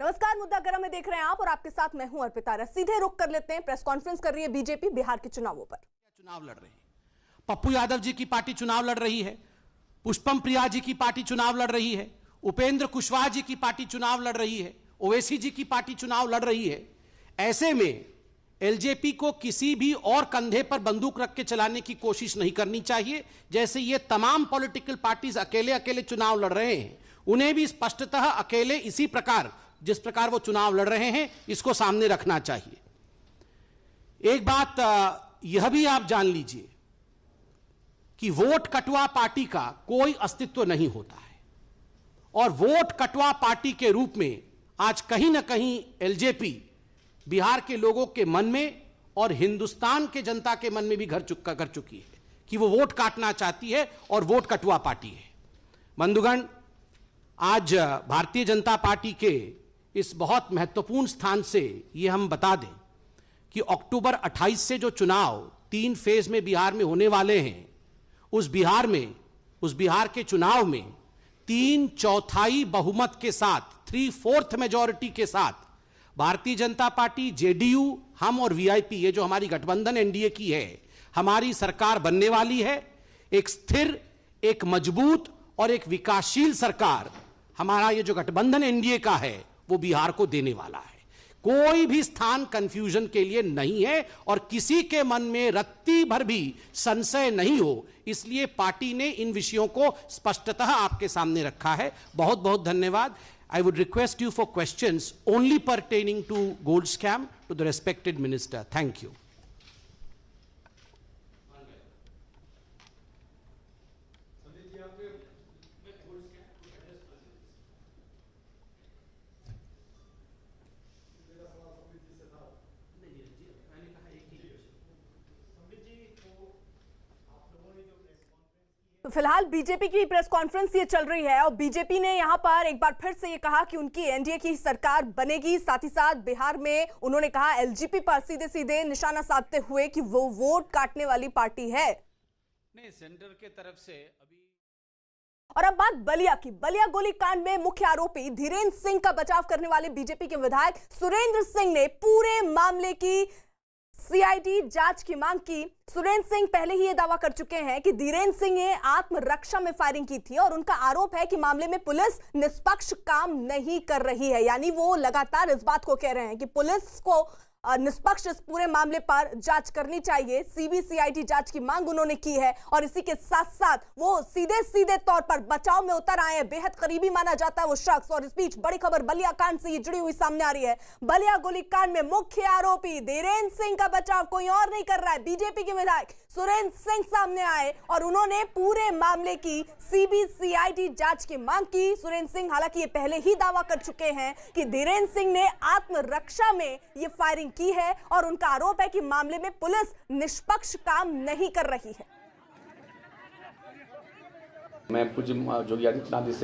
नमस्कार, मुद्दा गरम में देख रहे हैं आप और आपके साथ मैं हूं अर्पिता। सीधे रुख कर लेते हैं। प्रेस कॉन्फ्रेंस कर रही है बीजेपी बिहार के चुनावों पर। चुनाव लड़ रही है, पप्पू यादव जी की पार्टी चुनाव लड़ रही है, पुष्पम प्रिया जी की पार्टी चुनाव लड़ रही है, उपेंद्र कुशवाहा जी की पार्टी चुनाव लड़ रही है, ओवैसी जी की पार्टी चुनाव लड़ रही है। ऐसे में एलजेपी को किसी भी और कंधे पर बंदूक रख के चलाने की कोशिश नहीं करनी चाहिए। जैसे ये तमाम पॉलिटिकल पार्टीज अकेले अकेले चुनाव लड़ रहे हैं, उन्हें भी स्पष्टतः अकेले इसी प्रकार जिस प्रकार वो चुनाव लड़ रहे हैं इसको सामने रखना चाहिए। एक बात यह भी आप जान लीजिए कि वोट कटवा पार्टी का कोई अस्तित्व नहीं होता है और वोट कटवा पार्टी के रूप में आज कहीं ना कहीं एलजेपी बिहार के लोगों के मन में और हिंदुस्तान के जनता के मन में भी घर कर चुकी है कि वो वोट काटना चाहती है और वोट कटवा पार्टी है। बंधुगण, आज भारतीय जनता पार्टी के इस बहुत महत्वपूर्ण स्थान से ये हम बता दें कि अक्टूबर 28 से जो चुनाव 3 फेज में बिहार में होने वाले हैं, उस बिहार के चुनाव में 3/4 बहुमत के साथ 3/4 मेजॉरिटी के साथ भारतीय जनता पार्टी, जेडीयू, हम और वीआईपी, ये जो हमारी गठबंधन एनडीए की है, हमारी सरकार बनने वाली है। एक स्थिर, एक मजबूत और एक विकासशील सरकार हमारा ये जो गठबंधन एनडीए का है वो बिहार को देने वाला है। कोई भी स्थान कंफ्यूजन के लिए नहीं है और किसी के मन में रत्ती भर भी संशय नहीं हो, इसलिए पार्टी ने इन विषयों को स्पष्टतः आपके सामने रखा है। बहुत बहुत धन्यवाद। I would request you for questions only pertaining to gold scam to the respected minister. Thank you. तो फिलहाल बीजेपी की प्रेस कॉन्फ्रेंस ये चल रही है और बीजेपी ने यहां पर एक बार फिर से ये कहा कि उनकी एनडीए की सरकार बनेगी। साथ ही साथ बिहार में उन्होंने कहा एलजेपी पर सीधे सीधे निशाना साधते हुए कि वो वोट काटने वाली पार्टी है। नहीं, सेंटर के तरफ से अभी। और अब बात बलिया की। बलिया गोलीकांड में मुख्य आरोपी धीरेन्द्र सिंह का बचाव करने वाले बीजेपी के विधायक सुरेंद्र सिंह ने पूरे मामले की सीआईडी जांच की मांग की। सुरेंद्र सिंह पहले ही यह दावा कर चुके हैं कि धीरेन्द्र सिंह ने आत्मरक्षा में फायरिंग की थी और उनका आरोप है कि मामले में पुलिस निष्पक्ष काम नहीं कर रही है। यानी वो लगातार इस बात को कह रहे हैं कि पुलिस को निष्पक्ष इस पूरे मामले पर जांच करनी चाहिए। सीबीसीआईडी जांच की मांग उन्होंने की है और इसी के साथ साथ वो सीधे सीधे तौर पर बचाव में उतर आए हैं। बेहद करीबी माना जाता है वो शख्स। और इस बीच बड़ी खबर बलिया कांड से ये जुड़ी हुई सामने आ रही है। बलिया गोलीकांड में मुख्य आरोपी धीरेन्द्र सिंह का बचाव कोई और नहीं कर रहा है, बीजेपी के विधायक सुरेंद्र सिंह सामने आए और उन्होंने पूरे मामले की सीबीसीआईडी जांच की मांग की। सुरेंद्र सिंह हालांकि ये पहले ही दावा कर चुके हैं कि धीरेन्द्र सिंह ने आत्मरक्षा में ये फायरिंग की है और उनका आरोप है कि मामले में पुलिस निष्पक्ष काम नहीं कर रही है। मैं पूज्य योगी आदित्यनाथ जी से